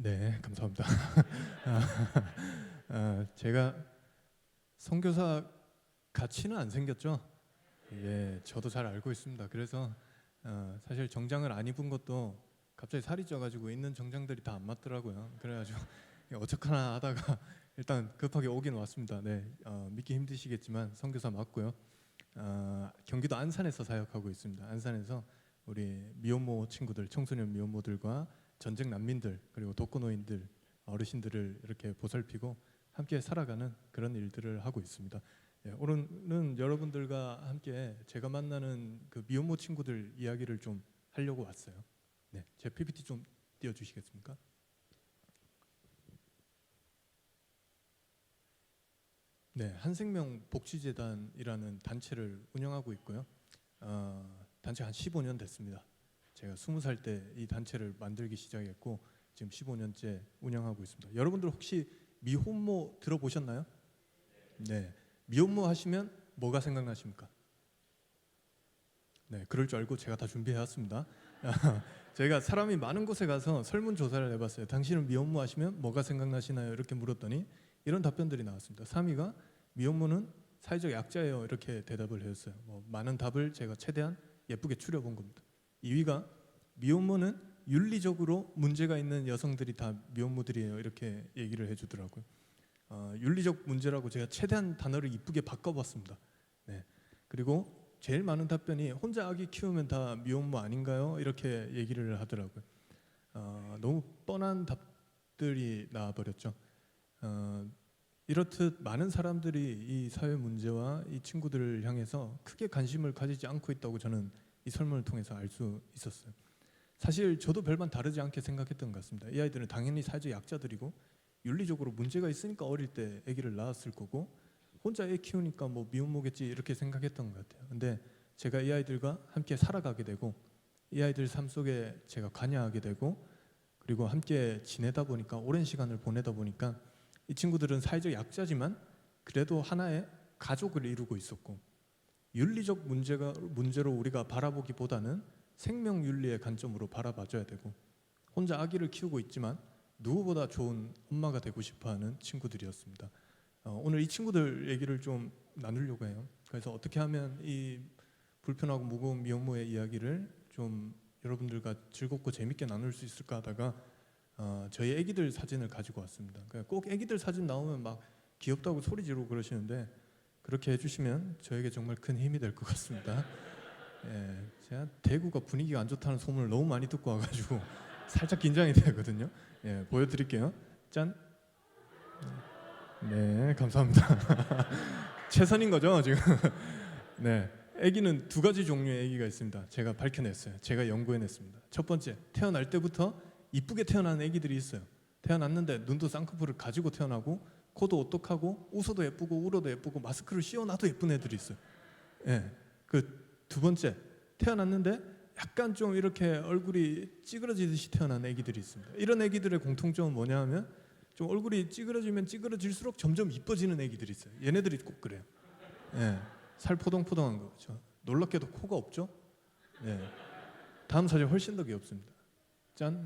네, 감사합니다. 제가 선교사 가치는 안 생겼죠? 예, 저도 잘 알고 있습니다. 그래서 사실 정장을 안 입은 것도 갑자기 살이 쪄가지고 있는 정장들이 다 안 맞더라고요. 그래가지고 어떡하나 하다가 일단 급하게 오긴 왔습니다. 네, 믿기 힘드시겠지만 선교사 맞고요. 경기도 안산에서 사역하고 있습니다. 안산에서 우리 미혼모 친구들, 청소년 미혼모들과 전쟁 난민들 그리고 독거노인들, 어르신들을 이렇게 보살피고 함께 살아가는 그런 일들을 하고 있습니다. 예, 오늘은 여러분들과 함께 제가 만나는 그 미혼모 친구들 이야기를 좀 하려고 왔어요. 네, 제 PPT 좀 띄워주시겠습니까? 네, 한생명 복지재단이라는 단체를 운영하고 있고요. 단체 한 15년 됐습니다. 제가 20살 때 이 단체를 만들기 시작했고 지금 15년째 운영하고 있습니다. 여러분들 혹시 미혼모 들어보셨나요? 네, 미혼모 하시면 뭐가 생각나십니까? 네, 그럴 줄 알고 제가 다 준비해왔습니다. 제가 사람이 많은 곳에 가서 설문조사를 해봤어요. 당신은 미혼모 하시면 뭐가 생각나시나요? 이렇게 물었더니 이런 답변들이 나왔습니다. 3위가 미혼모는 사회적 약자예요. 이렇게 대답을 해줬어요. 많은 답을 제가 최대한 예쁘게 추려본 겁니다. 2위가 미혼모는 윤리적으로 문제가 있는 여성들이 다 미혼모들이에요. 이렇게 얘기를 해주더라고요. 윤리적 문제라고 제가 최대한 단어를 이쁘게 바꿔봤습니다. 네. 그리고 제일 많은 답변이 혼자 아기 키우면 다 미혼모 아닌가요? 이렇게 얘기를 하더라고요. 너무 뻔한 답들이 나와버렸죠. 이렇듯 많은 사람들이 이 사회 문제와 이 친구들을 향해서 크게 관심을 가지지 않고 있다고 저는 이 설문을 통해서 알 수 있었어요. 사실 저도 별반 다르지 않게 생각했던 것 같습니다. 이 아이들은 당연히 사회적 약자들이고 윤리적으로 문제가 있으니까 어릴 때 아기를 낳았을 거고 혼자 애 키우니까 뭐 미혼모겠지 이렇게 생각했던 것 같아요. 근데 제가 이 아이들과 함께 살아가게 되고 이 아이들 삶 속에 제가 관여하게 되고 그리고 함께 지내다 보니까 오랜 시간을 보내다 보니까 이 친구들은 사회적 약자지만 그래도 하나의 가족을 이루고 있었고 윤리적 문제로 우리가 바라보기보다는 생명 윤리의 관점으로 바라봐줘야 되고 혼자 아기를 키우고 있지만 누구보다 좋은 엄마가 되고 싶어하는 친구들이었습니다. 오늘 이 친구들 얘기를 좀 나누려고 해요. 그래서 어떻게 하면 이 불편하고 무거운 미혼모의 이야기를 좀 여러분들과 즐겁고 재밌게 나눌 수 있을까 하다가 저희 애기들 사진을 가지고 왔습니다. 그러니까 꼭 애기들 사진 나오면 막 귀엽다고 소리 지르고 그러시는데 그렇게 해주시면 저에게 정말 큰 힘이 될 것 같습니다. 예, 제가 대구가 분위기가 안 좋다는 소문을 너무 많이 듣고 와가지고 살짝 긴장이 되거든요. 예, 보여드릴게요. 짠. 네, 감사합니다. 최선인 거죠 지금? 네, 아기는 두 가지 종류의 아기가 있습니다. 제가 밝혀냈어요. 제가 연구해냈습니다. 첫 번째, 태어날 때부터 이쁘게 태어나는 아기들이 있어요. 태어났는데 눈도 쌍꺼풀을 가지고 태어나고 코도 오똑하고 웃어도 예쁘고 울어도 예쁘고 마스크를 씌워놔도 예쁜 애들이 있어요. 예, 그 두 번째, 태어났는데 약간 좀 이렇게 얼굴이 찌그러지듯이 태어난 아기들이 있습니다. 이런 아기들의 공통점은 뭐냐 하면 좀 얼굴이 찌그러지면 찌그러질수록 점점 이뻐지는 아기들이 있어요. 얘네들이 꼭 그래요. 예, 살 포동포동한 거 그렇죠. 놀랍게도 코가 없죠. 예, 다음 사진 훨씬 더 귀엽습니다. 짠.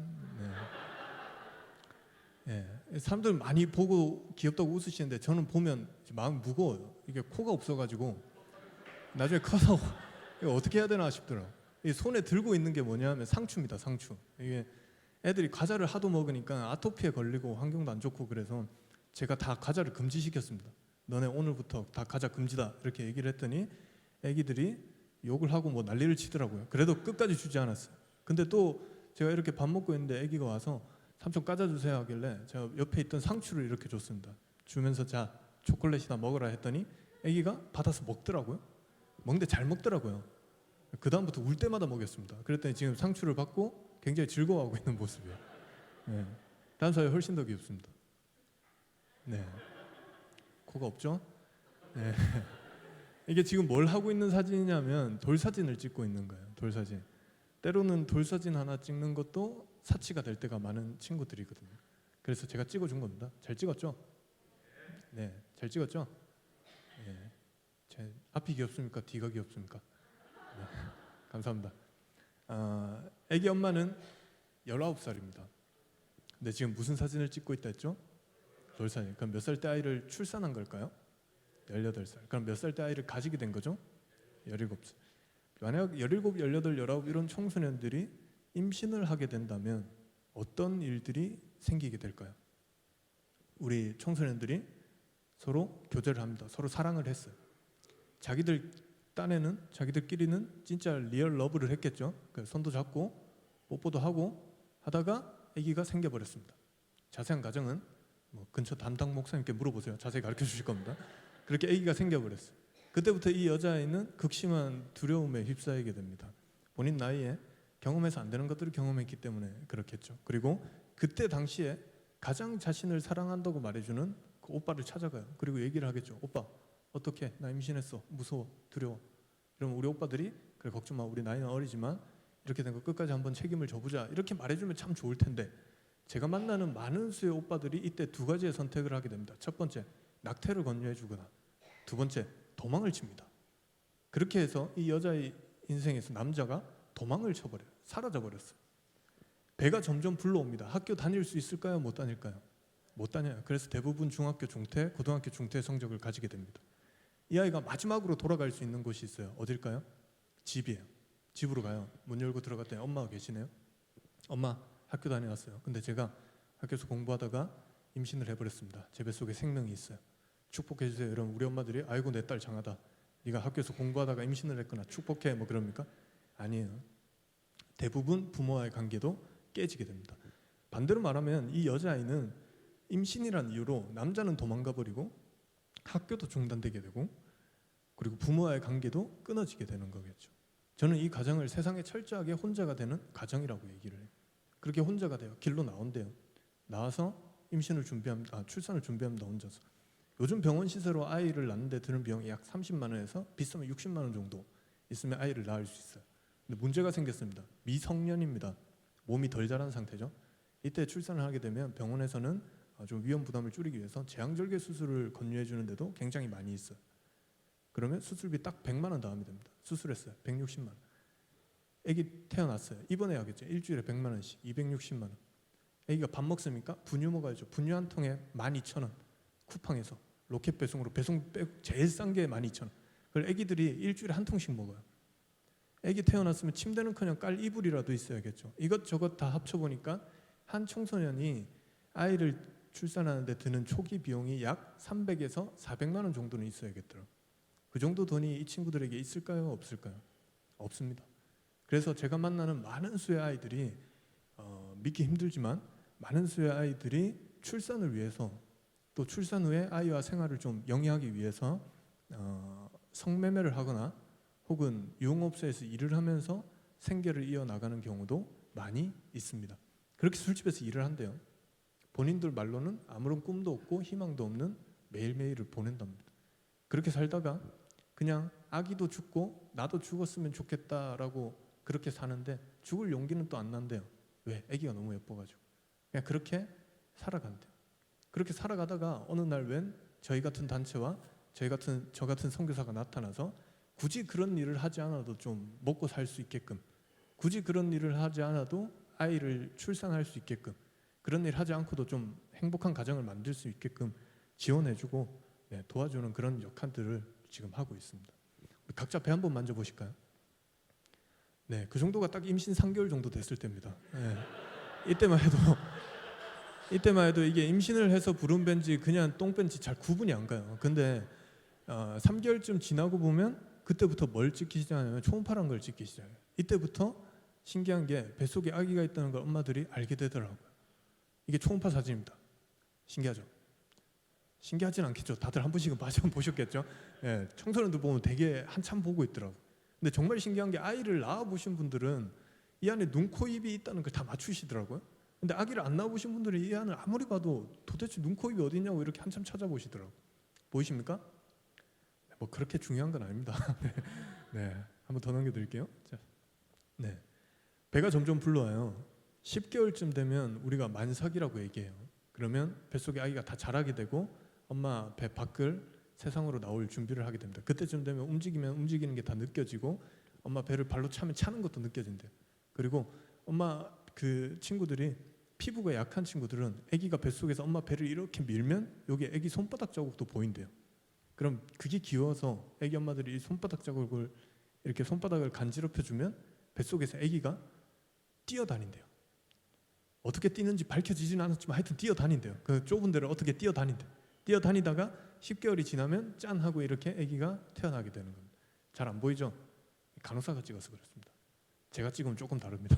네. 예, 사람들 많이 보고 귀엽다고 웃으시는데 저는 보면 마음 무거워요. 이게 코가 없어가지고 나중에 커서 이거 어떻게 해야 되나 싶더라고요. 이 손에 들고 있는 게 뭐냐면 상추입니다. 상추. 이게 애들이 과자를 하도 먹으니까 아토피에 걸리고 환경도 안 좋고 그래서 제가 다 과자를 금지시켰습니다. 너네 오늘부터 다 과자 금지다 이렇게 얘기를 했더니 애기들이 욕을 하고 뭐 난리를 치더라고요. 그래도 끝까지 주지 않았어요. 근데 또 제가 이렇게 밥 먹고 있는데 애기가 와서 삼촌 과자 주세요 하길래 제가 옆에 있던 상추를 이렇게 줬습니다. 주면서 자 초콜릿이나 먹으라 했더니 애기가 받아서 먹더라고요. 먹는데 잘 먹더라고요. 그 다음부터 울 때마다 먹였습니다. 그랬더니 지금 상추를 받고 굉장히 즐거워하고 있는 모습이에요. 네. 다음 사회 훨씬 더 귀엽습니다. 네. 코가 없죠? 네. 이게 지금 뭘 하고 있는 사진이냐면 돌 사진을 찍고 있는 거예요. 돌 사진. 때로는 돌 사진 하나 찍는 것도 사치가 될 때가 많은 친구들이거든요. 그래서 제가 찍어준 겁니다. 잘 찍었죠? 네, 잘 찍었죠? 네. 제 앞이 귀엽습니까? 뒤가 귀엽습니까? 네. 감사합니다. 아기 엄마는 19살입니다. 근데 지금 무슨 사진을 찍고 있다 했죠? 돌사진. 그럼 몇 살 때 아이를 출산한 걸까요? 18살. 그럼 몇 살 때 아이를 가지게 된 거죠? 17살. 만약 17, 18, 19 이런 청소년들이 임신을 하게 된다면 어떤 일들이 생기게 될까요? 우리 청소년들이 서로 교제를 합니다. 서로 사랑을 했어요. 자기들 딴에는 자기들끼리는 진짜 리얼 러브를 했겠죠. 손도 잡고 뽀뽀도 하고 하다가 아기가 생겨버렸습니다. 자세한 과정은 근처 담당 목사님께 물어보세요. 자세히 가르쳐 주실 겁니다. 그렇게 아기가 생겨버렸어요. 그때부터 이 여자아이는 극심한 두려움에 휩싸이게 됩니다. 본인 나이에 경험해서 안 되는 것들을 경험했기 때문에 그렇겠죠. 그리고 그때 당시에 가장 자신을 사랑한다고 말해주는 그 오빠를 찾아가요. 그리고 얘기를 하겠죠. 오빠 어떻게? 나 임신했어. 무서워. 두려워. 이러면 우리 오빠들이 그래 걱정 마. 우리 나이는 어리지만 이렇게 된 거 끝까지 한번 책임을 져보자. 이렇게 말해주면 참 좋을 텐데 제가 만나는 많은 수의 오빠들이 이때 두 가지의 선택을 하게 됩니다. 첫 번째, 낙태를 권유해주거나 두 번째, 도망을 칩니다. 그렇게 해서 이 여자의 인생에서 남자가 도망을 쳐버려요. 사라져버렸어요. 배가 점점 불러옵니다. 학교 다닐 수 있을까요? 못 다닐까요? 못 다녀요. 그래서 대부분 중학교 중퇴, 고등학교 중퇴 성적을 가지게 됩니다. 이 아이가 마지막으로 돌아갈 수 있는 곳이 있어요. 어딜까요? 집이에요. 집으로 가요. 문 열고 들어갔더니 엄마가 계시네요. 엄마 학교 다녀왔어요. 근데 제가 학교에서 공부하다가 임신을 해버렸습니다. 제 뱃속에 생명이 있어요. 축복해 주세요. 여러분 우리 엄마들이 아이고 내 딸 장하다. 네가 학교에서 공부하다가 임신을 했거나 축복해 뭐 그럽니까? 아니에요. 대부분 부모와의 관계도 깨지게 됩니다. 반대로 말하면 이 여자아이는 임신이라는 이유로 남자는 도망가 버리고 학교도 중단되게 되고 그리고 부모와의 관계도 끊어지게 되는 거겠죠. 저는 이 가정을 세상에 철저하게 혼자가 되는 가정이라고 얘기를 해요. 그렇게 혼자가 돼요. 길로 나온대요. 나와서 임신을 준비합니다. 출산을 준비합니다. 혼자서. 요즘 병원 시세로 아이를 낳는데 드는 비용이 약 30만 원에서 비싸면 60만 원 정도 있으면 아이를 낳을 수 있어요. 근데 문제가 생겼습니다. 미성년입니다. 몸이 덜 자란 상태죠. 이때 출산을 하게 되면 병원에서는 좀 위험 부담을 줄이기 위해서 제왕절개 수술을 권유해 주는데도 굉장히 많이 있어요. 그러면 수술비 딱 100만 원 더 하면 됩니다. 수술했어요. 160만 원. 아기 태어났어요. 입원해야겠죠. 일주일에 100만 원씩 260만 원. 아기가 밥 먹습니까? 분유 먹어야죠. 분유 한 통에 12,000원. 쿠팡에서 로켓 배송으로 배송 빼고 제일 싼 게 12,000원. 그걸 아기들이 일주일에 한 통씩 먹어요. 아기 태어났으면 침대는커녕 깔 이불이라도 있어야겠죠. 이것저것 다 합쳐보니까 한 청소년이 아이를 출산하는데 드는 초기 비용이 약 300에서 400만 원 정도는 있어야겠더라고요. 그 정도 돈이 이 친구들에게 있을까요? 없을까요? 없습니다. 그래서 제가 만나는 많은 수의 아이들이 믿기 힘들지만 많은 수의 아이들이 출산을 위해서 또 출산 후에 아이와 생활을 좀 영위하기 위해서 성매매를 하거나 혹은 유흥업소에서 일을 하면서 생계를 이어나가는 경우도 많이 있습니다. 그렇게 술집에서 일을 한대요. 본인들 말로는 아무런 꿈도 없고 희망도 없는 매일매일을 보낸답니다. 그렇게 살다가 그냥 아기도 죽고 나도 죽었으면 좋겠다라고 그렇게 사는데 죽을 용기는 또 안 난대요. 왜? 아기가 너무 예뻐가지고. 그냥 그렇게 살아간대요. 그렇게 살아가다가 어느 날 웬 저희 같은 단체와 저 같은 선교사가 나타나서 굳이 그런 일을 하지 않아도 좀 먹고 살 수 있게끔, 굳이 그런 일을 하지 않아도 아이를 출산할 수 있게끔, 그런 일 하지 않고도 좀 행복한 가정을 만들 수 있게끔 지원해주고 도와주는 그런 역할들을 지금 하고 있습니다. 우리 각자 배 한번 만져보실까요? 네, 그 정도가 딱 임신 3개월 정도 됐을 때입니다. 네, 이때만 해도 이게 임신을 해서 부른 벤지 그냥 똥 벤지 잘 구분이 안 가요. 근데 3개월쯤 지나고 보면 그때부터 뭘 찍기 시작하냐면 초음파란 걸 찍기 시작해요. 이때부터 신기한 게 뱃속에 아기가 있다는 걸 엄마들이 알게 되더라고요. 이게 초음파 사진입니다. 신기하죠? 신기하진 않겠죠. 다들 한 번씩은 보셨겠죠. 예, 청소년들 보면 되게 한참 보고 있더라고요. 근데 정말 신기한 게 아이를 낳아보신 분들은 이 안에 눈, 코, 입이 있다는 걸 다 맞추시더라고요. 근데 아기를 안 낳아보신 분들은 이 안을 아무리 봐도 도대체 눈, 코, 입이 어디 있냐고 이렇게 한참 찾아보시더라고요. 보이십니까? 뭐 그렇게 중요한 건 아닙니다. 네, 한번 더 넘겨드릴게요. 자, 네, 배가 점점 불러와요. 10개월쯤 되면 우리가 만삭이라고 얘기해요. 그러면 뱃속에 아기가 다 자라게 되고 엄마 배 밖을 세상으로 나올 준비를 하게 됩니다. 그때쯤 되면 움직이면 움직이는 게 다 느껴지고 엄마 배를 발로 차면 차는 것도 느껴진대요. 그리고 엄마 그 친구들이 피부가 약한 친구들은 아기가 뱃속에서 엄마 배를 이렇게 밀면 여기 아기 손바닥 자국도 보인대요. 그럼 그게 귀여워서 아기 엄마들이 이 손바닥 자국을 이렇게 손바닥을 간지럽혀 주면 뱃속에서 아기가 뛰어다닌대요. 어떻게 뛰는지 밝혀지지는 않았지만 하여튼 뛰어다닌대요. 그 좁은 데를 어떻게 뛰어다닌대요. 뛰어다니다가 10개월이 지나면 짠 하고 이렇게 아기가 태어나게 되는 겁니다. 잘 안 보이죠? 간호사가 찍어서 그렇습니다. 제가 찍으면 조금 다릅니다.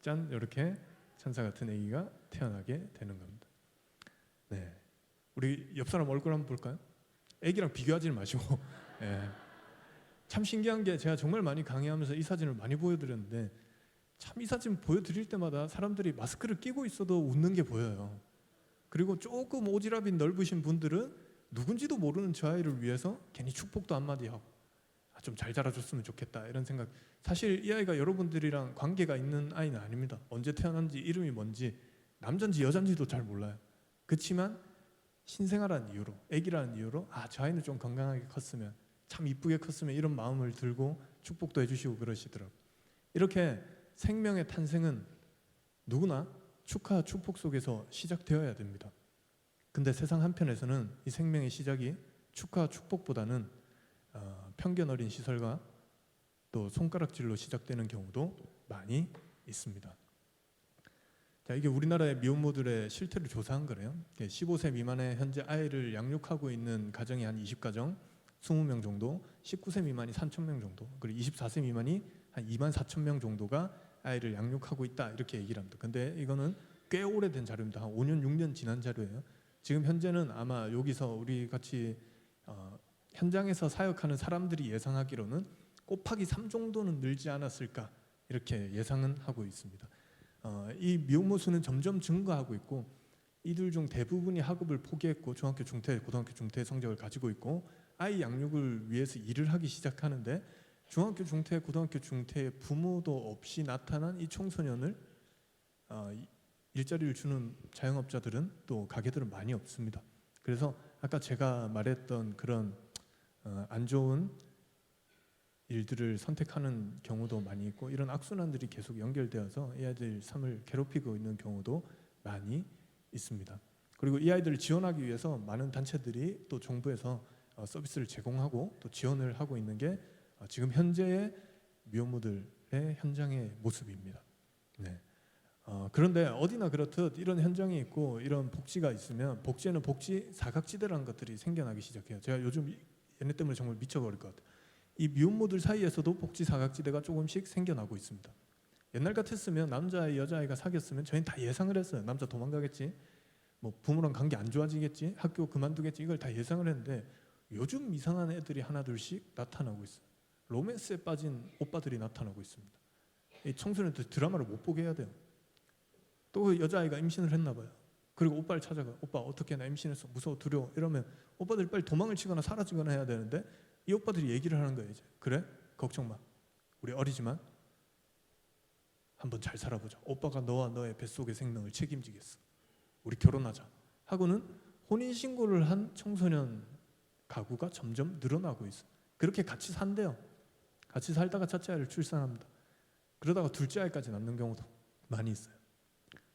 짠 이렇게 천사 같은 아기가 태어나게 되는 겁니다. 네, 우리 옆 사람 얼굴 한번 볼까요? 아기랑 비교하지는 마시고. 네. 참 신기한 게 제가 정말 많이 강의하면서 이 사진을 많이 보여드렸는데 참 이 사진 보여드릴 때마다 사람들이 마스크를 끼고 있어도 웃는 게 보여요. 그리고 조금 오지랖이 넓으신 분들은 누군지도 모르는 저 아이를 위해서 괜히 축복도 한마디 하고 좀 잘 자라줬으면 좋겠다 이런 생각. 사실 이 아이가 여러분들이랑 관계가 있는 아이는 아닙니다. 언제 태어난지 이름이 뭔지 남잔지 여잔지도 잘 몰라요. 그렇지만 신생아라는 이유로 아기라는 이유로 저 아이는 좀 건강하게 컸으면 참 이쁘게 컸으면 이런 마음을 들고 축복도 해주시고 그러시더라고요. 이렇게 생명의 탄생은 누구나 축하 축복 속에서 시작되어야 됩니다. 근데 세상 한편에서는 이 생명의 시작이 축하 축복보다는 편견 어린 시설과 또 손가락질로 시작되는 경우도 많이 있습니다. 자, 이게 우리나라의 미혼모들의 실태를 조사한 거래요. 15세 미만의 현재 아이를 양육하고 있는 가정이 한 20가정, 20명 정도, 19세 미만이 3,000명 정도, 그리고 24세 미만이 한 24,000명 정도가 아이를 양육하고 있다 이렇게 얘기를 합니다. 근데 이거는 꽤 오래된 자료입니다. 한 5년, 6년 지난 자료예요. 지금 현재는 아마 여기서 우리 같이 현장에서 사역하는 사람들이 예상하기로는 곱하기 3 정도는 늘지 않았을까 이렇게 예상은 하고 있습니다. 이 미혼모 수는 점점 증가하고 있고 이들 중 대부분이 학업을 포기했고 중학교 중퇴, 고등학교 중퇴 성적을 가지고 있고 아이 양육을 위해서 일을 하기 시작하는데 중학교 중퇴, 고등학교 중퇴의 부모도 없이 나타난 이 청소년을 일자리를 주는 자영업자들은 또 가게들은 많이 없습니다. 그래서 아까 제가 말했던 그런 안 좋은 일들을 선택하는 경우도 많이 있고 이런 악순환들이 계속 연결되어서 이 아이들 삶을 괴롭히고 있는 경우도 많이 있습니다. 그리고 이 아이들을 지원하기 위해서 많은 단체들이 또 정부에서 서비스를 제공하고 또 지원을 하고 있는 게 지금 현재의 미혼모들의 현장의 모습입니다. 네. 그런데 어디나 그렇듯 이런 현장이 있고 이런 복지가 있으면 복지에는 복지 사각지대라는 것들이 생겨나기 시작해요. 제가 요즘 얘네 때문에 정말 미쳐버릴 것 같아요. 이 미혼모들 사이에서도 복지 사각지대가 조금씩 생겨나고 있습니다. 옛날 같았으면 남자아이 여자아이가 사귀었으면 저희는 다 예상을 했어요. 남자 도망가겠지, 뭐 부모랑 관계 안 좋아지겠지, 학교 그만두겠지, 이걸 다 예상을 했는데 요즘 이상한 애들이 하나둘씩 나타나고 있어요. 로맨스에 빠진 오빠들이 나타나고 있습니다. 이 청소년들 드라마를 못 보게 해야 돼요. 또 여자아이가 임신을 했나 봐요. 그리고 오빠를 찾아가. 오빠 어떻게 나 임신했어. 무서워 두려워. 이러면 오빠들이 빨리 도망을 치거나 사라지거나 해야 되는데 이 오빠들이 얘기를 하는 거예요. 이제 그래? 걱정 마. 우리 어리지만 한번 잘 살아보자. 오빠가 너와 너의 뱃속의 생명을 책임지겠어. 우리 결혼하자. 하고는 혼인신고를 한 청소년 가구가 점점 늘어나고 있어요. 그렇게 같이 산대요. 같이 살다가 첫째 아이를 출산합니다. 그러다가 둘째 아이까지 낳는 경우도 많이 있어요.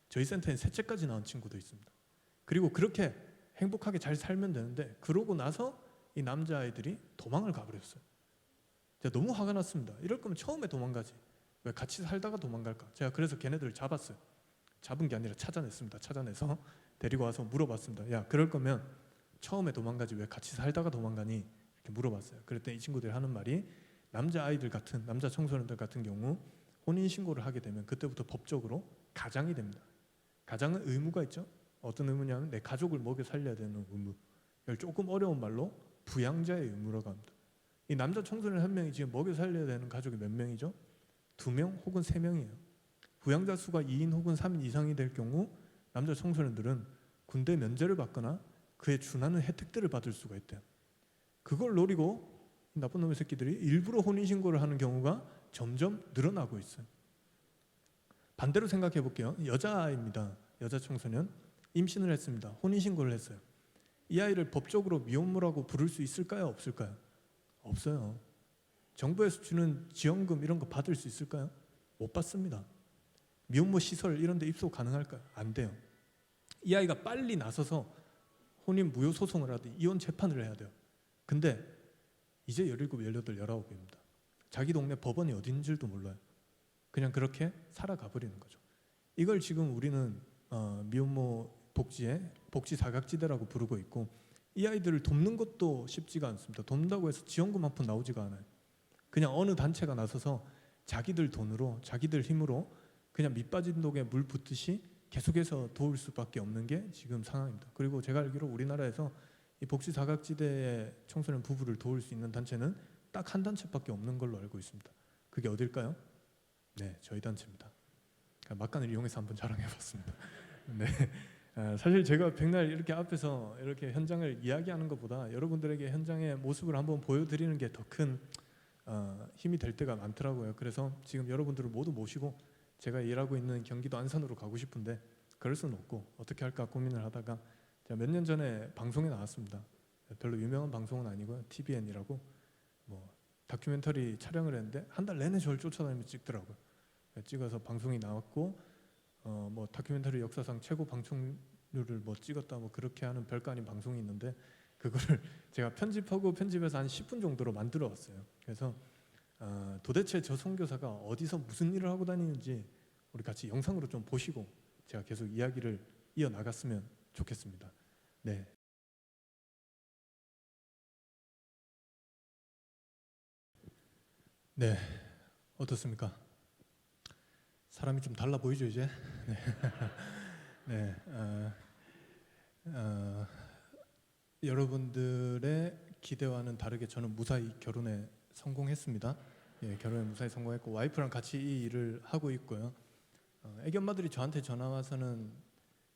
저희 센터에 셋째까지 낳은 친구도 있습니다. 그리고 그렇게 행복하게 잘 살면 되는데 그러고 나서 이 남자아이들이 도망을 가버렸어요. 제가 너무 화가 났습니다. 이럴 거면 처음에 도망가지. 왜 같이 살다가 도망갈까? 제가 그래서 걔네들을 잡았어요. 잡은 게 아니라 찾아냈습니다. 찾아내서 데리고 와서 물어봤습니다. 야, 그럴 거면 처음에 도망가지 왜 같이 살다가 도망가니? 이렇게 물어봤어요. 그랬더니 이 친구들이 하는 말이 남자아이들 같은 남자 청소년들 같은 경우 혼인신고를 하게 되면 그때부터 법적으로 가장이 됩니다. 가장은 의무가 있죠. 어떤 의무냐면 내 가족을 먹여 살려야 되는 의무. 이걸 조금 어려운 말로 부양자의 의무라고 합니다. 이 남자 청소년 한 명이 지금 먹여 살려야 되는 가족이 몇 명이죠? 2명 혹은 3명이에요. 부양자 수가 2인 혹은 3인 이상이 될 경우 남자 청소년들은 군대 면제를 받거나 그에 준하는 혜택들을 받을 수가 있대요. 그걸 노리고 나쁜 놈의 새끼들이 일부러 혼인신고를 하는 경우가 점점 늘어나고 있어요. 반대로 생각해 볼게요. 여자아이입니다. 여자 청소년 임신을 했습니다. 혼인신고를 했어요. 이 아이를 법적으로 미혼모라고 부를 수 있을까요? 없을까요? 없어요. 정부에서 주는 지원금 이런 거 받을 수 있을까요? 못 받습니다. 미혼모 시설 이런 데 입소 가능할까요? 안 돼요. 이 아이가 빨리 나서서 혼인 무효 소송을 하든 이혼 재판을 해야 돼요. 근데 이제 17, 18, 19입니다. 자기 동네 법원이 어딘 줄도 몰라요. 그냥 그렇게 살아가 버리는 거죠. 이걸 지금 우리는 미혼모 복지의 복지 사각지대라고 부르고 있고, 이 아이들을 돕는 것도 쉽지가 않습니다. 돕는다고 해서 지원금 한 푼 나오지가 않아요. 그냥 어느 단체가 나서서 자기들 돈으로 자기들 힘으로 그냥 밑빠진 독에 물 붓듯이 계속해서 도울 수밖에 없는 게 지금 상황입니다. 그리고 제가 알기로 우리나라에서 이 복지 사각지대의 청소년 부부를 도울 수 있는 단체는 딱 한 단체밖에 없는 걸로 알고 있습니다. 그게 어딜까요? 네, 저희 단체입니다. 막간을 이용해서 한번 자랑해봤습니다. 네, 사실 제가 백날 이렇게 앞에서 이렇게 현장을 이야기하는 것보다 여러분들에게 현장의 모습을 한번 보여드리는 게 더 큰 힘이 될 때가 많더라고요. 그래서 지금 여러분들을 모두 모시고 제가 일하고 있는 경기도 안산으로 가고 싶은데 그럴 수는 없고 어떻게 할까 고민을 하다가 제가 몇 년 전에 방송에 나왔습니다. 별로 유명한 방송은 아니고요. TVN이라고 뭐 다큐멘터리 촬영을 했는데 한 달 내내 저를 쫓아다니면서 찍더라고요. 찍어서 방송이 나왔고 뭐 다큐멘터리 역사상 최고 방청률을 뭐 찍었다 뭐 그렇게 하는 별거 아닌 방송이 있는데 그거를 제가 편집하고 편집해서 한 10분 정도로 만들어 왔어요. 그래서 도대체 저 선교사가 어디서 무슨 일을 하고 다니는지 우리 같이 영상으로 좀 보시고 제가 계속 이야기를 이어나갔으면 좋겠습니다. 네. 네, 어떻습니까? 사람이 좀 달라 보이죠 이제? 네, 네, 여러분들의 기대와는 다르게 저는 무사히 결혼에 성공했습니다. 예, 결혼에 무사히 성공했고 와이프랑 같이 이 일을 하고 있고요. 애기 엄마들이 저한테 전화 와서는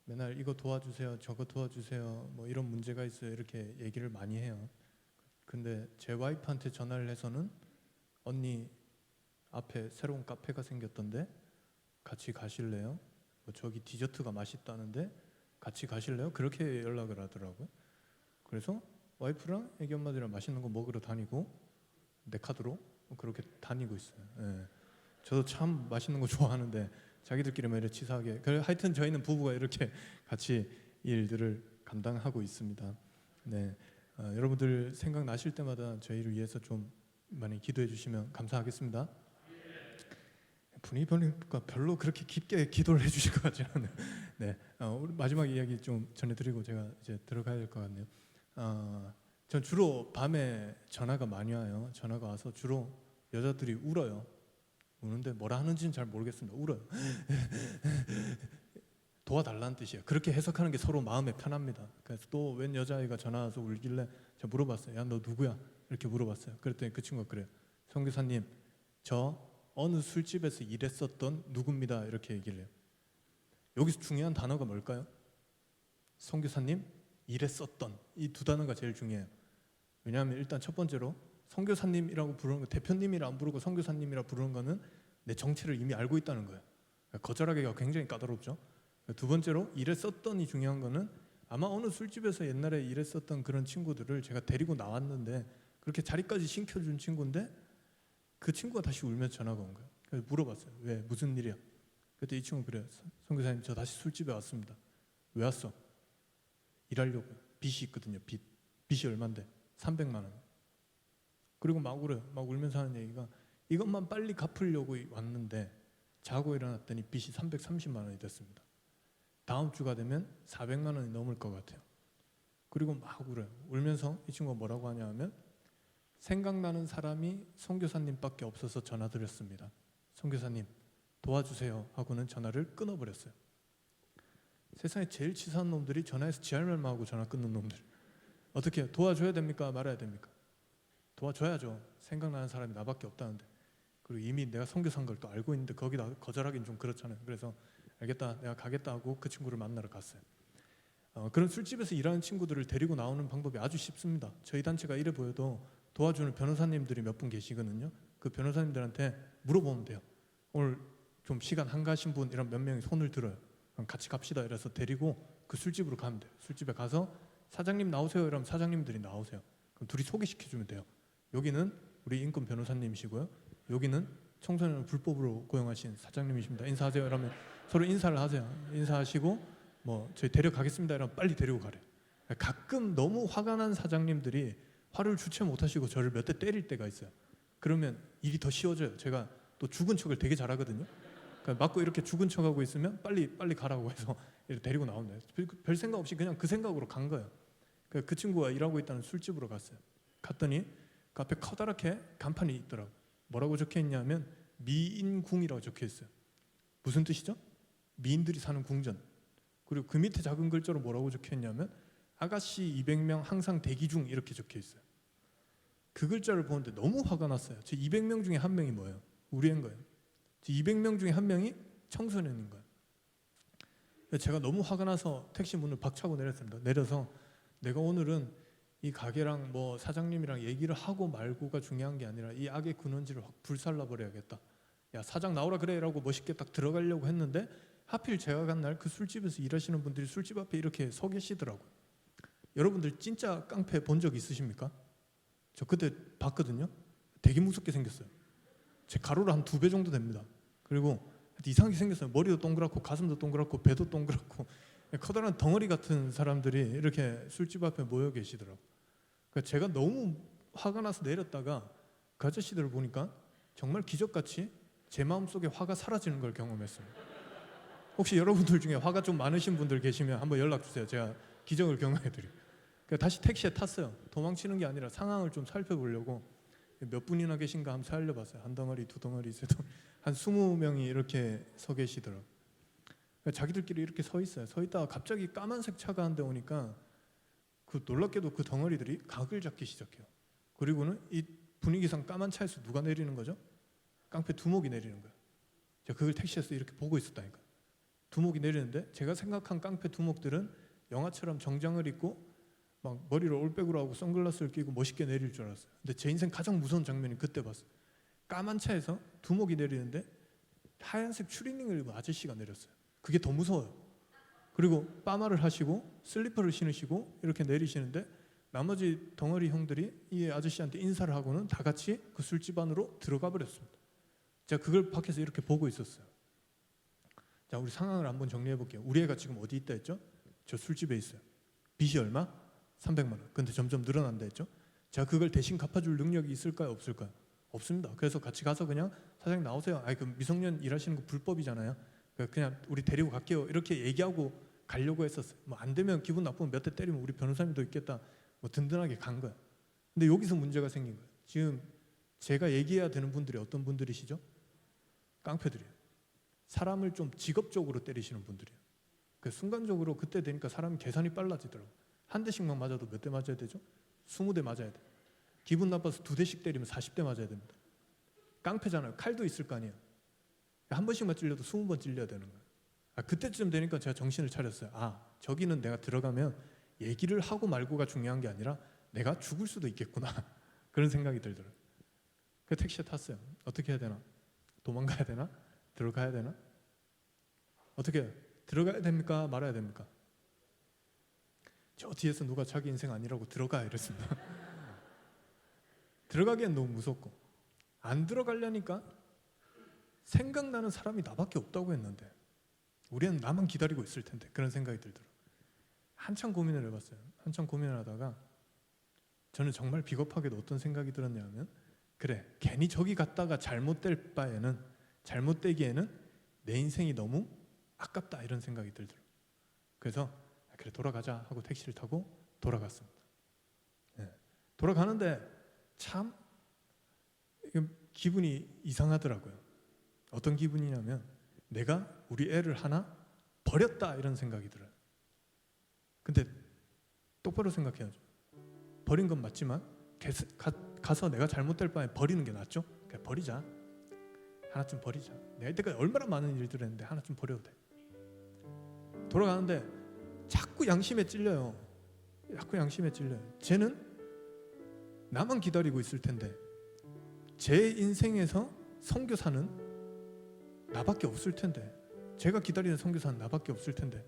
맨날 이거 도와주세요, 저거 도와주세요, 뭐 이런 문제가 있어요 이렇게 얘기를 많이 해요. 근데 제 와이프한테 전화를 해서는 언니 앞에 새로운 카페가 생겼던데 같이 가실래요? 뭐 저기 디저트가 맛있다는데 같이 가실래요? 그렇게 연락을 하더라고요. 그래서 와이프랑 애기 엄마들이랑 맛있는 거 먹으러 다니고 내 카드로 그렇게 다니고 있어요. 예. 저도 참 맛있는 거 좋아하는데 자기들끼리만 이렇게 치사하게. 하여튼 저희는 부부가 이렇게 같이 일들을 감당하고 있습니다. 네, 여러분들 생각나실 때마다 저희를 위해서 좀 많이 기도해 주시면 감사하겠습니다. 분위기 보니까 별로 그렇게 깊게 기도를 해주실 것 같지 않아요. 네, 우리 마지막 이야기 좀 전해드리고 제가 이제 들어가야 될 것 같네요. 전 주로 밤에 전화가 많이 와요. 전화가 와서 주로 여자들이 울어요. 우는데 뭐라 하는지는 잘 모르겠습니다. 울어요. 도와달라는 뜻이에요. 그렇게 해석하는 게 서로 마음에 편합니다. 그래서 또 웬 여자아이가 전화 와서 울길래 제가 물어봤어요. 야, 너 누구야? 이렇게 물어봤어요. 그랬더니 그 친구가 그래요. 선교사님, 저 어느 술집에서 일했었던 누구입니다. 이렇게 얘기를 해요. 여기서 중요한 단어가 뭘까요? 선교사님, 일했었던 이 두 단어가 제일 중요해요. 왜냐하면 일단 첫 번째로 선교사님이라고 부르는 거, 대표님이라 안 부르고 선교사님이라 부르는 거는 내 정체를 이미 알고 있다는 거예요. 거절하기가 굉장히 까다롭죠. 두 번째로 일했었던이 중요한 거는 아마 어느 술집에서 옛날에 일했었던 그런 친구들을 제가 데리고 나왔는데 그렇게 자리까지 신켜준 친구인데 그 친구가 다시 울면서 전화가 온 거예요. 그래서 물어봤어요. 왜? 무슨 일이야? 그때 이 친구가 그래요. 선교사님, 저 다시 술집에 왔습니다. 왜 왔어? 일하려고요. 빚이 있거든요. 빚이 얼만데? 300만 원. 그리고 막 울어요. 막 울면서 하는 얘기가 이것만 빨리 갚으려고 왔는데 자고 일어났더니 빚이 330만 원이 됐습니다. 다음 주가 되면 400만 원이 넘을 것 같아요. 그리고 막 울어요. 울면서 이 친구가 뭐라고 하냐 하면 생각나는 사람이 선교사님밖에 없어서 전화드렸습니다. 선교사님 도와주세요 하고는 전화를 끊어버렸어요. 세상에 제일 치사한 놈들이 전화해서 지할말만 하고 전화 끊는 놈들. 어떻게 해요? 도와줘야 됩니까? 말아야 됩니까? 도와줘야죠. 생각나는 사람이 나밖에 없다는데. 그리고 이미 내가 선교사인 걸 또 알고 있는데 거기다 거절하기는 좀 그렇잖아요. 그래서 알겠다, 내가 가겠다 하고 그 친구를 만나러 갔어요. 그런 술집에서 일하는 친구들을 데리고 나오는 방법이 아주 쉽습니다. 저희 단체가 이래 보여도 도와주는 변호사님들이 몇 분 계시거든요. 그 변호사님들한테 물어보면 돼요. 오늘 좀 시간 한가하신 분 이런 몇 명이 손을 들어요. 그럼 같이 갑시다 이래서 데리고 그 술집으로 가면 돼요. 술집에 가서 사장님 나오세요 이러면 사장님들이 나오세요. 그럼 둘이 소개시켜주면 돼요. 여기는 우리 인권 변호사님이시고요. 여기는 청소년을 불법으로 고용하신 사장님이십니다. 인사하세요. 이러면 서로 인사를 하세요. 인사하시고 뭐 저희 데려가겠습니다. 이러면 빨리 데리고 가래요. 가끔 너무 화가 난 사장님들이 화를 주체 못하시고 저를 몇 대 때릴 때가 있어요. 그러면 일이 더 쉬워져요. 제가 또 죽은 척을 되게 잘하거든요. 그러니까 맞고 이렇게 죽은 척하고 있으면 빨리 가라고 해서 이렇게 데리고 나옵니다. 별 생각 없이 그냥 그 생각으로 간 거예요. 그 친구가 일하고 있다는 술집으로 갔어요. 갔더니 그 앞에 커다랗게 간판이 있더라고. 뭐라고 적혀 있냐면 미인궁이라고 적혀 있어요. 무슨 뜻이죠? 미인들이 사는 궁전. 그리고 그 밑에 작은 글자로 뭐라고 적혀 있냐면 아가씨 200명 항상 대기 중 이렇게 적혀 있어요. 그 글자를 보는데 너무 화가 났어요. 제 200명 중에 한 명이 뭐예요? 우리 애인 거예요. 제 200명 중에 한 명이 청소년인 거예요. 제가 너무 화가 나서 택시 문을 박차고 내렸습니다. 내려서 내가 오늘은 이 가게랑 뭐 사장님이랑 얘기를 하고 말고가 중요한 게 아니라 이 악의 근원지를 확 불살라 버려야겠다. 야 사장 나오라 그래 라고 멋있게 딱 들어가려고 했는데 하필 제가 간 날 그 술집에서 일하시는 분들이 술집 앞에 이렇게 서 계시더라고요. 여러분들 진짜 깡패 본 적 있으십니까? 저 그때 봤거든요. 되게 무섭게 생겼어요. 제 가로로 한 2배 정도 됩니다. 그리고 이상하게 생겼어요. 머리도 동그랗고 가슴도 동그랗고 배도 동그랗고 커다란 덩어리 같은 사람들이 이렇게 술집 앞에 모여 계시더라고요. 그러니까 제가 너무 화가 나서 내렸다가 그 아저씨들을 보니까 정말 기적같이 제 마음속에 화가 사라지는 걸 경험했어요. 혹시 여러분들 중에 화가 좀 많으신 분들 계시면 한번 연락 주세요. 제가 기적을 경험해드릴게요. 그러니까 다시 택시에 탔어요. 도망치는 게 아니라 상황을 좀 살펴보려고 몇 분이나 계신가 한번 살려봤어요. 한 덩어리, 두 덩어리, 세 덩어리 한 20명이 이렇게 서 계시더라고요. 그러니까 자기들끼리 이렇게 서 있어요. 서 있다가 갑자기 까만색 차가 한 대 오니까 그 놀랍게도 그 덩어리들이 각을 잡기 시작해요. 그리고는 이 분위기상 까만 차에서 누가 내리는 거죠? 깡패 두목이 내리는 거예요. 제가 그걸 택시에서 이렇게 보고 있었다니까. 두목이 내리는데 제가 생각한 깡패 두목들은 영화처럼 정장을 입고 막 머리를 올백으로 하고 선글라스를 끼고 멋있게 내릴 줄 알았어요. 근데 제 인생 가장 무서운 장면이 그때 봤어요. 까만 차에서 두목이 내리는데 하얀색 추리닝을 입은 아저씨가 내렸어요. 그게 더 무서워요. 그리고 빠마를 하시고 슬리퍼를 신으시고 이렇게 내리시는데 나머지 덩어리 형들이 이 아저씨한테 인사를 하고는 다 같이 그 술집 안으로 들어가 버렸습니다. 제가 그걸 밖에서 이렇게 보고 있었어요. 자, 우리 상황을 한번 정리해 볼게요. 우리 애가 지금 어디 있다 했죠? 저 술집에 있어요. 빚이 얼마? 300만 원. 근데 점점 늘어난다 했죠? 제가 그걸 대신 갚아줄 능력이 있을까요? 없을까요? 없습니다. 그래서 같이 가서 그냥 사장님 나오세요. 아니 그 미성년 일하시는 거 불법이잖아요. 그냥 우리 데리고 갈게요. 이렇게 얘기하고 가려고 했었어요. 뭐 안 되면 기분 나쁘면 몇 대 때리면 우리 변호사님도 있겠다. 뭐 든든하게 간 거예요. 근데 여기서 문제가 생긴 거예요. 지금 제가 얘기해야 되는 분들이 어떤 분들이시죠? 깡패들이에요. 사람을 좀 직업적으로 때리시는 분들이에요. 그 순간적으로 그때 되니까 사람이 계산이 빨라지더라고요. 한 대씩만 맞아도 몇 대 맞아야 되죠? 20대 맞아야 돼. 기분 나빠서 2대씩 때리면 40대 맞아야 됩니다. 깡패잖아요. 칼도 있을 거 아니에요. 한 번씩만 찔려도 20번 찔려야 되는 거예요. 그때쯤 되니까 제가 정신을 차렸어요. 저기는 내가 들어가면 얘기를 하고 말고가 중요한 게 아니라 내가 죽을 수도 있겠구나. 그런 생각이 들더라고요. 그 택시에 탔어요. 어떻게 해야 되나? 도망가야 되나? 들어가야 되나? 어떻게 해요? 들어가야 됩니까? 말아야 됩니까? 저 뒤에서 누가 자기 인생 아니라고 들어가 이랬습니다. 들어가기엔 너무 무섭고 안 들어가려니까 생각나는 사람이 나밖에 없다고 했는데 우리는 나만 기다리고 있을 텐데 그런 생각이 들더라고요. 한참 고민을 해봤어요. 한참 고민을 하다가 저는 정말 비겁하게도 어떤 생각이 들었냐면 그래 괜히 저기 갔다가 잘못될 바에는 잘못되기에는 내 인생이 너무 아깝다 이런 생각이 들더라고요. 그래서 그래 돌아가자 하고 택시를 타고 돌아갔습니다. 돌아가는데 참 기분이 이상하더라고요. 어떤 기분이냐면 내가 우리 애를 하나 버렸다 이런 생각이 들어요. 근데 똑바로 생각해야죠. 버린 건 맞지만 가서 내가 잘못될 바에 버리는 게 낫죠. 그냥 버리자. 하나쯤 버리자. 내가 이때까지 얼마나 많은 일들을 했는데 하나쯤 버려도 돼. 돌아가는데 자꾸 양심에 찔려요. 자꾸 양심에 찔려요. 쟤는 나만 기다리고 있을 텐데 제 인생에서 선교사는 나밖에 없을 텐데 제가 기다리는 선교사는 나밖에 없을 텐데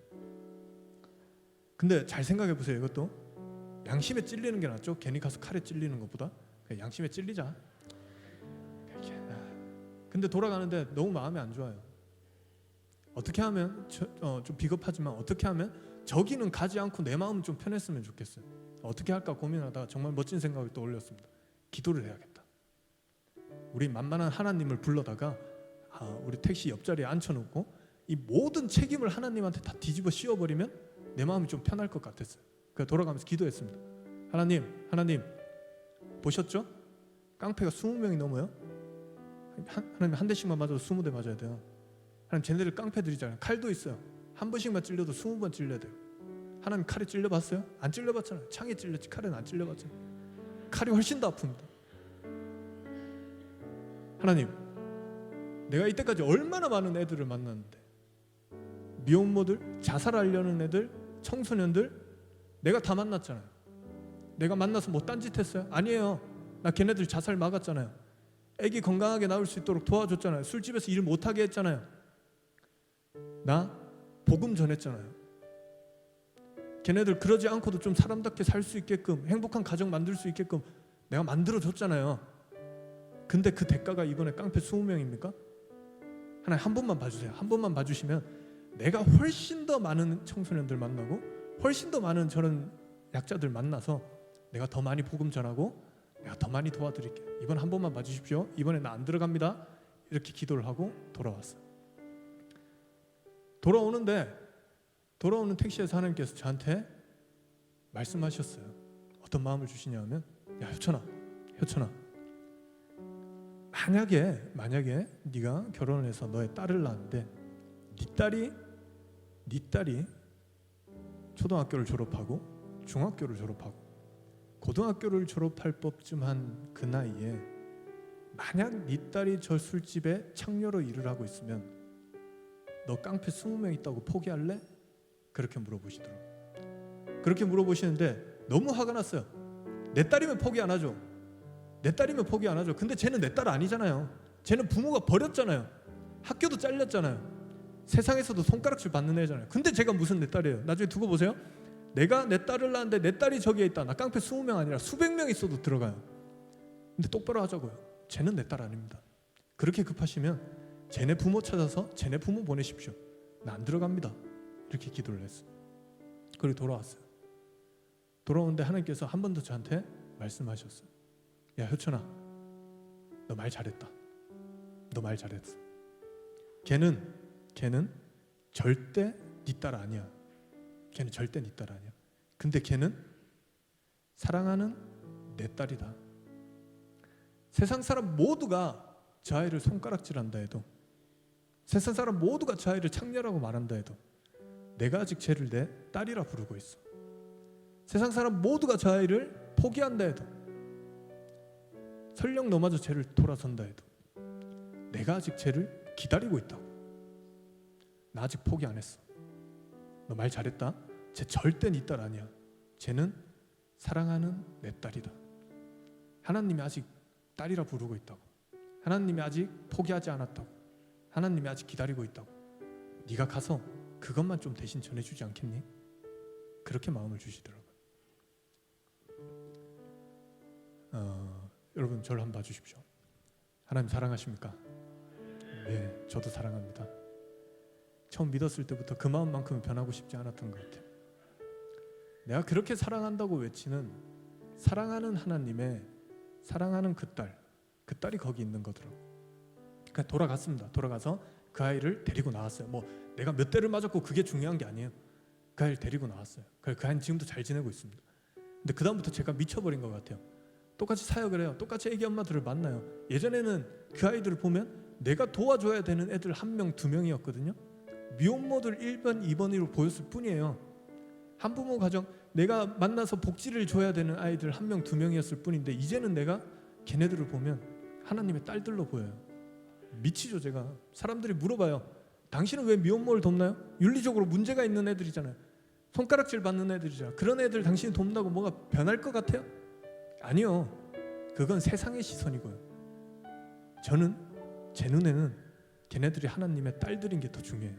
근데 잘 생각해 보세요. 이것도 양심에 찔리는 게 낫죠. 괜히 가서 칼에 찔리는 것보다. 양심에 찔리자. 근데 근데 돌아가는데 너무 마음이 안 좋아요. 어떻게 하면 좀 비겁하지만 어떻게 하면 저기는 가지 않고 내 마음은 좀 편했으면 좋겠어요. 어떻게 할까 고민하다가 정말 멋진 생각을 떠올렸습니다. 기도를 해야겠다. 우리 만만한 하나님을 불러다가 우리 택시 옆자리에 앉혀놓고 이 모든 책임을 하나님한테 다 뒤집어 씌워버리면 내 마음이 좀 편할 것 같았어요. 그래서 돌아가면서 기도했습니다. 하나님 보셨죠? 깡패가 20명이 넘어요. 하나님 한 대씩만 맞아도 20대 맞아야 돼요. 하나님 쟤네들 깡패들이잖아요. 칼도 있어요. 한 번씩만 찔려도 20번 찔려야 돼요. 하나님 칼에 찔려봤어요? 안 찔려봤잖아요. 창에 찔렸지 칼에는 안 찔려봤잖아요. 칼이 훨씬 더 아픕니다. 하나님, 내가 이때까지 얼마나 많은 애들을 만났는데, 미혼모들, 자살하려는 애들, 청소년들 내가 다 만났잖아요. 내가 만나서 뭐 딴짓했어요? 아니에요. 나 걔네들 자살 막았잖아요. 애기 건강하게 나올 수 있도록 도와줬잖아요. 술집에서 일 못하게 했잖아요. 나 복음 전했잖아요. 걔네들 그러지 않고도 좀 사람답게 살 수 있게끔, 행복한 가정 만들 수 있게끔 내가 만들어줬잖아요. 근데 그 대가가 이번에 깡패 20명입니까? 하나님 한 번만 봐주세요. 한 번만 봐주시면 내가 훨씬 더 많은 청소년들 만나고 훨씬 더 많은 저런 약자들 만나서 내가 더 많이 복음 전하고 내가 더 많이 도와드릴게요. 이번 한 번만 봐주십시오. 이번에 나 안 들어갑니다. 이렇게 기도를 하고 돌아왔어요. 돌아오는 택시에서 하나님께서 저한테 말씀하셨어요. 어떤 마음을 주시냐면, 야 효천아, 만약에 네가 결혼을 해서 너의 딸을 낳았는데 네 딸이 초등학교를 졸업하고 중학교를 졸업하고 고등학교를 졸업할 법쯤 한 그 나이에 만약 네 딸이 저 술집에 창녀로 일을 하고 있으면 너 깡패 20명 있다고 포기할래? 그렇게 물어보시더라고요. 그렇게 물어보시는데 너무 화가 났어요. 내 딸이면 포기 안 하죠. 근데 쟤는 내 딸 아니잖아요. 쟤는 부모가 버렸잖아요. 학교도 잘렸잖아요. 세상에서도 손가락질 받는 애잖아요. 근데 제가 무슨 내 딸이에요. 나중에 두고 보세요. 내가 내 딸을 낳았는데 내 딸이 저기에 있다. 나 깡패 20명 아니라 수백 명 있어도 들어가요. 근데 똑바로 하자고요. 쟤는 내 딸 아닙니다. 그렇게 급하시면 쟤네 부모 찾아서 쟤네 부모 보내십시오. 나 안 들어갑니다. 이렇게 기도를 했어요. 그리고 돌아왔어요. 돌아오는데 하나님께서 한 번 더 저한테 말씀하셨어요. 야 효천아, 너 말 잘했다. 너 말 잘했어. 걔는 절대 네 딸 아니야. 걔는 절대 네 딸 아니야. 근데 걔는 사랑하는 내 딸이다. 세상 사람 모두가 저 아이를 손가락질한다 해도, 세상 사람 모두가 저 아이를 창녀라고 말한다 해도 내가 아직 쟤를 내 딸이라 부르고 있어. 세상 사람 모두가 저 아이를 포기한다 해도, 설령 너마저 쟤를 돌아선다 해도 내가 아직 쟤를 기다리고 있다고. 나 아직 포기 안 했어. 너 말 잘했다. 쟤 절대 네 딸 아니야. 쟤는 사랑하는 내 딸이다. 하나님이 아직 딸이라 부르고 있다고. 하나님이 아직 포기하지 않았다고. 하나님이 아직 기다리고 있다고. 네가 가서 그것만 좀 대신 전해주지 않겠니? 그렇게 마음을 주시더라고요. 여러분 저를 한번 봐주십시오. 하나님 사랑하십니까? 네, 저도 사랑합니다. 처음 믿었을 때부터 그 마음만큼은 변하고 싶지 않았던 것 같아요. 내가 그렇게 사랑한다고 외치는 사랑하는 하나님의 사랑하는 그 딸이 거기 있는 거더라고요. 그러니까 돌아갔습니다. 돌아가서 그 아이를 데리고 나왔어요. 뭐 내가 몇 대를 맞았고 그게 중요한 게 아니에요. 그 아이를 데리고 나왔어요. 그 아이는 지금도 잘 지내고 있습니다. 근데 그 다음부터 제가 미쳐버린 것 같아요. 똑같이 사역을 해요. 똑같이 애기 엄마들을 만나요. 예전에는 그 아이들을 보면 내가 도와줘야 되는 애들 1명, 2명이었거든요. 미혼모들 1번, 2번으로 보였을 뿐이에요. 한부모 가정, 내가 만나서 복지를 줘야 되는 아이들 1명, 2명이었을 뿐인데 이제는 내가 걔네들을 보면 하나님의 딸들로 보여요. 미치죠. 제가 사람들이 물어봐요. 당신은 왜 미혼모를 돕나요? 윤리적으로 문제가 있는 애들이잖아요. 손가락질 받는 애들이잖아요. 그런 애들 당신이 돕는다고 뭐가 변할 것 같아요? 아니요. 그건 세상의 시선이고요. 저는 제 눈에는 걔네들이 하나님의 딸들인 게 더 중요해요.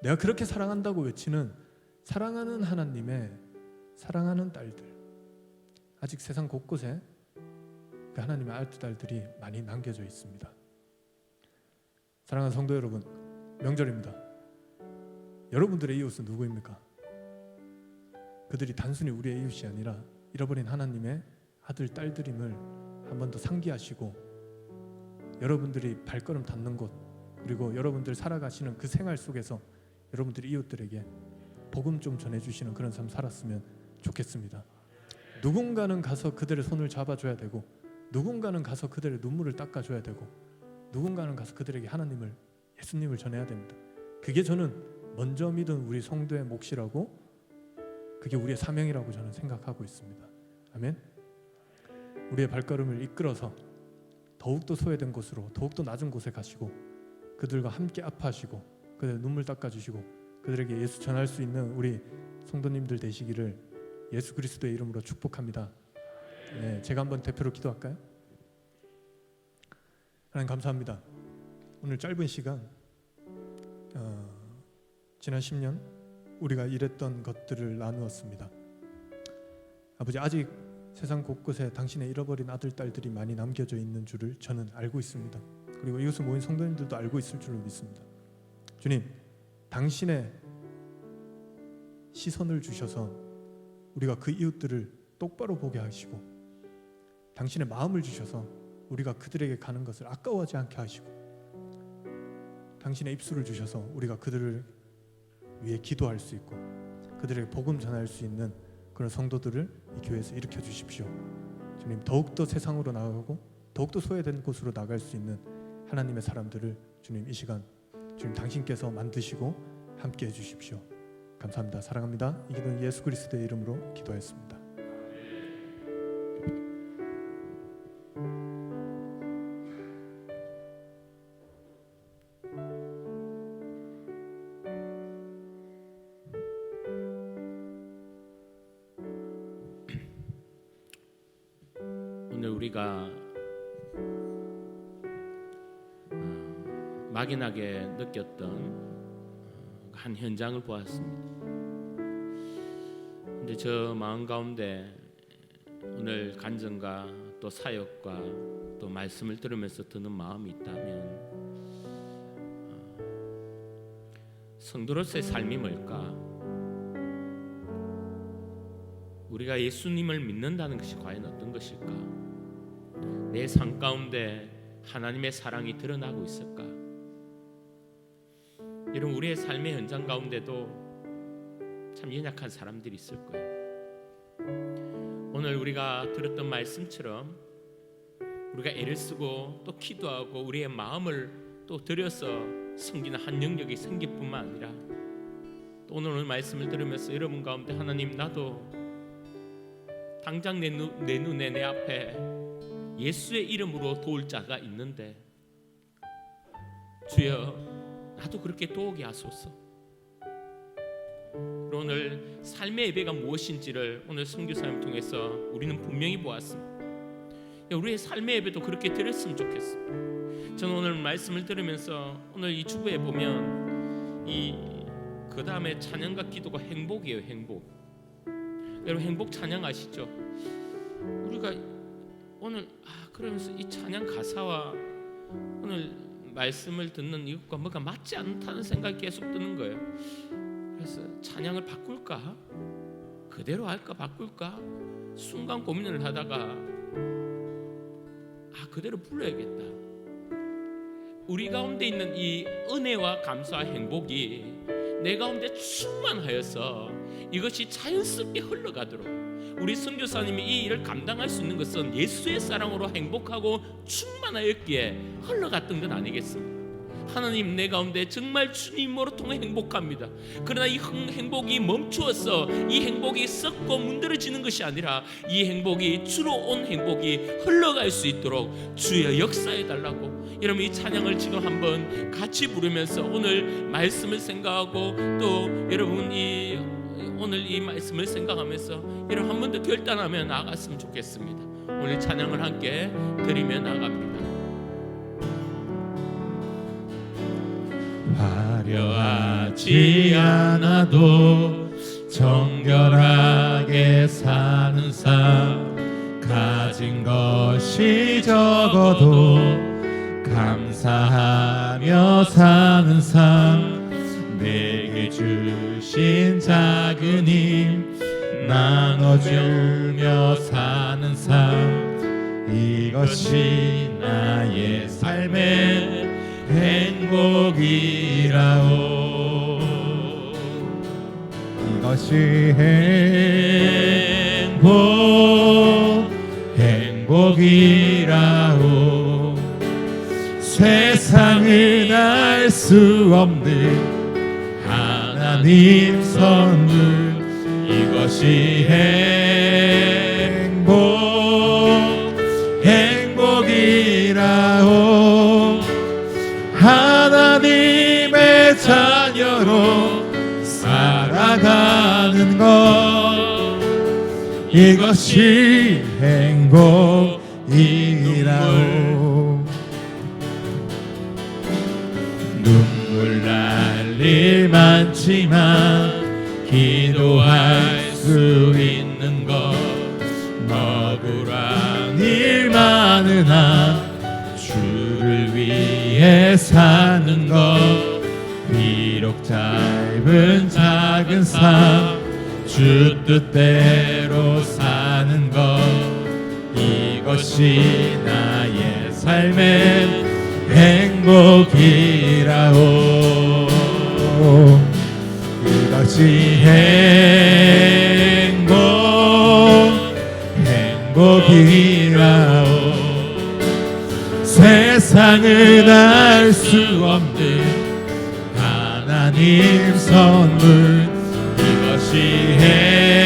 내가 그렇게 사랑한다고 외치는 사랑하는 하나님의 사랑하는 딸들, 아직 세상 곳곳에 그 하나님의 딸들이 많이 남겨져 있습니다. 사랑하는 성도 여러분, 명절입니다. 여러분들의 이웃은 누구입니까? 그들이 단순히 우리의 이웃이 아니라 잃어버린 하나님의 아들, 딸들임을 한 번 더 상기하시고 여러분들이 발걸음 닿는 곳, 그리고 여러분들 살아가시는 그 생활 속에서 여러분들이 이웃들에게 복음 좀 전해주시는 그런 삶 살았으면 좋겠습니다. 누군가는 가서 그들의 손을 잡아줘야 되고, 누군가는 가서 그들의 눈물을 닦아줘야 되고, 누군가는 가서 그들에게 하나님을, 예수님을 전해야 됩니다. 그게 저는 먼저 믿은 우리 성도의 몫이라고, 그게 우리의 사명이라고 저는 생각하고 있습니다. 아멘. 우리의 발걸음을 이끌어서 더욱더 소외된 곳으로, 더욱더 낮은 곳에 가시고 그들과 함께 아파하시고 그들의 눈물 닦아주시고 그들에게 예수 전할 수 있는 우리 성도님들 되시기를 예수 그리스도의 이름으로 축복합니다. 네, 제가 한번 대표로 기도할까요? 하나님 감사합니다. 오늘 짧은 시간 지난 10년 우리가 일했던 것들을 나누었습니다. 아버지, 아직 세상 곳곳에 당신의 잃어버린 아들, 딸들이 많이 남겨져 있는 줄을 저는 알고 있습니다. 그리고 이웃에 모인 성도님들도 알고 있을 줄로 믿습니다. 주님, 당신의 시선을 주셔서 우리가 그 이웃들을 똑바로 보게 하시고, 당신의 마음을 주셔서 우리가 그들에게 가는 것을 아까워하지 않게 하시고, 당신의 입술을 주셔서 우리가 그들을 위해 기도할 수 있고 그들에게 복음 전할 수 있는 그런 성도들을 이 교회에서 일으켜 주십시오. 주님, 더욱더 세상으로 나아가고 더욱더 소외된 곳으로 나갈 수 있는 하나님의 사람들을 주님 이 시간 주님 당신께서 만드시고 함께 해주십시오. 감사합니다. 사랑합니다. 이 기도는 예수 그리스도의 이름으로 기도했습니다. 오늘 우리가 막연하게 느꼈던 한 현장을 보았습니다. 근데 저 마음 가운데 오늘 간증과 또 사역과 또 말씀을 들으면서 드는 마음이 있다면, 성도로서의 삶이 뭘까? 우리가 예수님을 믿는다는 것이 과연 어떤 것일까? 내 삶 가운데 하나님의 사랑이 드러나고 있을까? 여러분, 우리의 삶의 현장 가운데도 참 연약한 사람들이 있을 거예요. 오늘 우리가 들었던 말씀처럼 우리가 애를 쓰고 또 기도하고 우리의 마음을 또 들여서 섬기는 한 영역이 생길 뿐만 아니라, 또 오늘 말씀을 들으면서 여러분 가운데 하나님, 나도 당장 내 눈에 내 앞에 예수의 이름으로 도울 자가 있는데 주여 나도 그렇게 도우게 하소서. 오늘 삶의 예배가 무엇인지를 오늘 선교사님 통해서 우리는 분명히 보았습니다. 우리의 삶의 예배도 그렇게 드렸으면 좋겠습니다. 저는 오늘 말씀을 들으면서 오늘 이 주부에 보면 그 다음에 찬양과 기도가 행복이에요. 행복. 여러분, 행복 찬양 아시죠? 우리가 오늘 그러면서 이 찬양 가사와 오늘 말씀을 듣는 이것과 뭐가 맞지 않다는 생각이 계속 드는 거예요. 그래서 찬양을 바꿀까? 그대로 할까? 바꿀까? 순간 고민을 하다가 그대로 불러야겠다. 우리 가운데 있는 이 은혜와 감사와 행복이 내 가운데 충만하여서 이것이 자연스럽게 흘러가도록, 우리 선교사님이 이 일을 감당할 수 있는 것은 예수의 사랑으로 행복하고 충만하였기에 흘러갔던 건 아니겠습니까? 하나님, 내 가운데 정말 주님으로 통해 행복합니다. 그러나 이 행복이 멈추어서 이 행복이 썩고 문드러지는 것이 아니라 이 행복이 주로 온 행복이 흘러갈 수 있도록 주여 역사해 달라고. 여러분, 이 찬양을 지금 한번 같이 부르면서 오늘 말씀을 생각하고 또 여러분 오늘 이 말씀을 생각하면서 여러분 한 번 더 결단하며 나아갔으면 좋겠습니다. 오늘 찬양을 함께 드리며 나갑니다. 화려하지 않아도 정결하게 사는 삶, 가진 것이 적어도 감사하며 사는 삶, 내게 주신 작은 힘 나눠주며 사는 삶, 이것이 나의 삶의 행복이라오. 이것이 행복이라오. 세상은 알 수 없는 하나님 선물, 이것이 행복이라오. 하나님의 자녀로 살아가는 것, 이것이 행복이라오. 눈물 날 일 많지만 기도할 수 있는 것, 억울한 일 많으나 주를 위해 사는 것, 비록 짧은 작은 삶 주 뜻대로 사는 것, 이것이 나의 삶의 행복이라오. 이것이 행복이라오. 세상은 알 수 없는 하나님 선물, 이것이 행복이라오.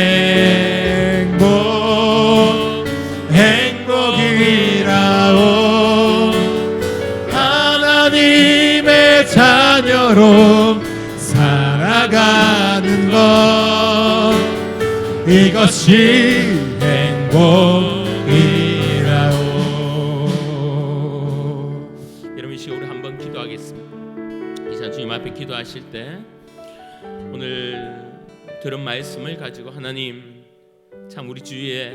하나님의 자녀로 살아가는 것, 이것이 행복이라오. 여러분, 이 시간 우리 한번 기도하겠습니다. 이 시간 주님 앞에 기도하실 때 오늘 들은 말씀을 가지고 하나님, 참 우리 주위에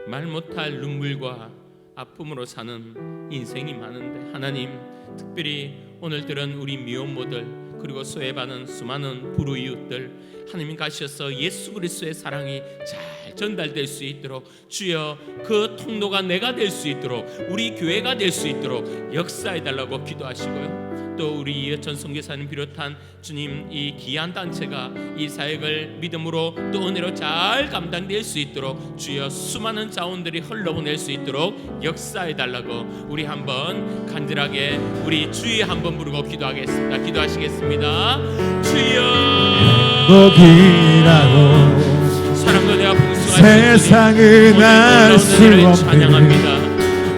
말 못할 눈물과 아픔으로 사는 인생이 많은데, 하나님 특별히 오늘 들은 우리 미혼모들, 그리고 소외받은 수많은 불우이웃들, 하나님 가셔서 예수 그리스도의 사랑이 잘 전달될 수 있도록 주여 그 통로가 내가 될 수 있도록, 우리 교회가 될 수 있도록 역사해 달라고 기도하시고요. 또 우리 이여천 선교사님 비롯한 주님 이 귀한 단체가 이 사역을 믿음으로 또 은혜로 잘 감당될 수 있도록 주여 수많은 자원들이 흘러보낼 수 있도록 역사해 달라고 우리 한번 간절하게 우리 주여 한번 부르고 기도하겠습니다. 기도하시겠습니다. 주여 행복이라고. 사랑과 내가 풍성한 세상은 알 수 없는 찬양합니다.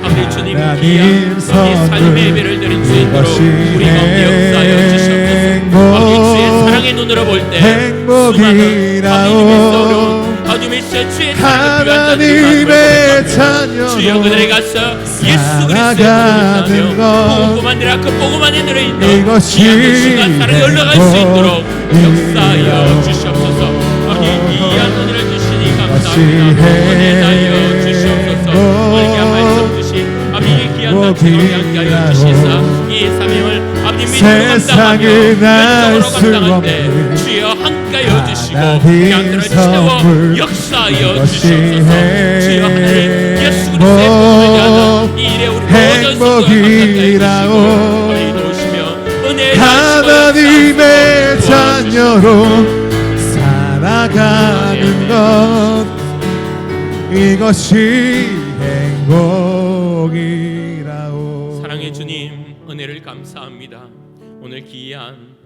아버지 주님 하나님 귀한 아버지 삶의 예배를 드릴 수 있도록 우리 가운데 역사하여 주시옵소서. 아버지 주의 사랑의 눈으로 볼 때 행복이라오. 하나님의 주의 하나님의 자녀로 주여 그들에 가서 예수 그리스도의 복음을 전하며 복음만 아니라 그 복음 안에 들어있는 이것이 귀한 시간 사랑이 흘러갈 수 있도록 역사하여 주시옵소서. 아버지 귀한 은혜를 주시니 감사합니다. 은혜하여 주시옵소서. 오늘 귀한 말씀 주신 아버지 귀한 단체와 함께하여 주시사 이 사명을 아버지 믿음으로 감당하며 왼쪽으로 감당하는데 주여 함께하여 주시고 귀한들을 채워 역사하여 주시옵소서. 주여 하나님 예수 그리스도의 복음을 위하여 이 일에 우리 모든 성도가 감당하여 주시고 도우시며 은혜에 하나님의 자녀로 살아가는 것, 이것이 행복이라오. 사랑의 주님 은혜를 감사합니다. 오늘 귀한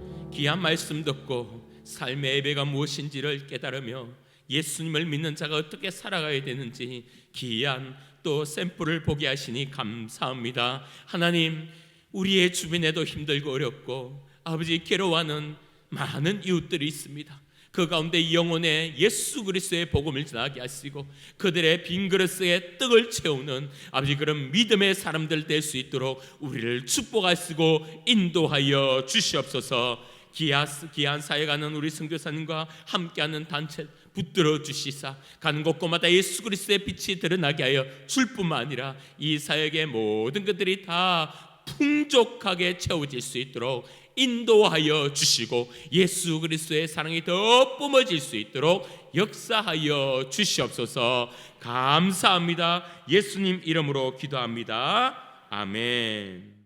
말씀 듣고 삶의 예배가 무엇인지를 깨달으며 예수님을 믿는 자가 어떻게 살아가야 되는지 귀한 또 샘플을 보게 하시니 감사합니다. 하나님 우리의 주변에도 힘들고 어렵고 아버지 괴로워하는 많은 이웃들이 있습니다. 그 가운데 영혼에 예수 그리스도의 복음을 전하게 하시고 그들의 빈 그릇에 떡을 채우는 아버지 그런 믿음의 사람들 될 수 있도록 우리를 축복하시고 인도하여 주시옵소서. 귀한 사역하는 우리 선교사님과 함께하는 단체 붙들어 주시사 가는 곳곳마다 예수 그리스도의 빛이 드러나게 하여 줄 뿐만 아니라 이 사역의 모든 것들이 다 풍족하게 채워질 수 있도록 인도하여 주시고 예수 그리스도의 사랑이 더 뿜어질 수 있도록 역사하여 주시옵소서. 감사합니다. 예수님 이름으로 기도합니다. 아멘.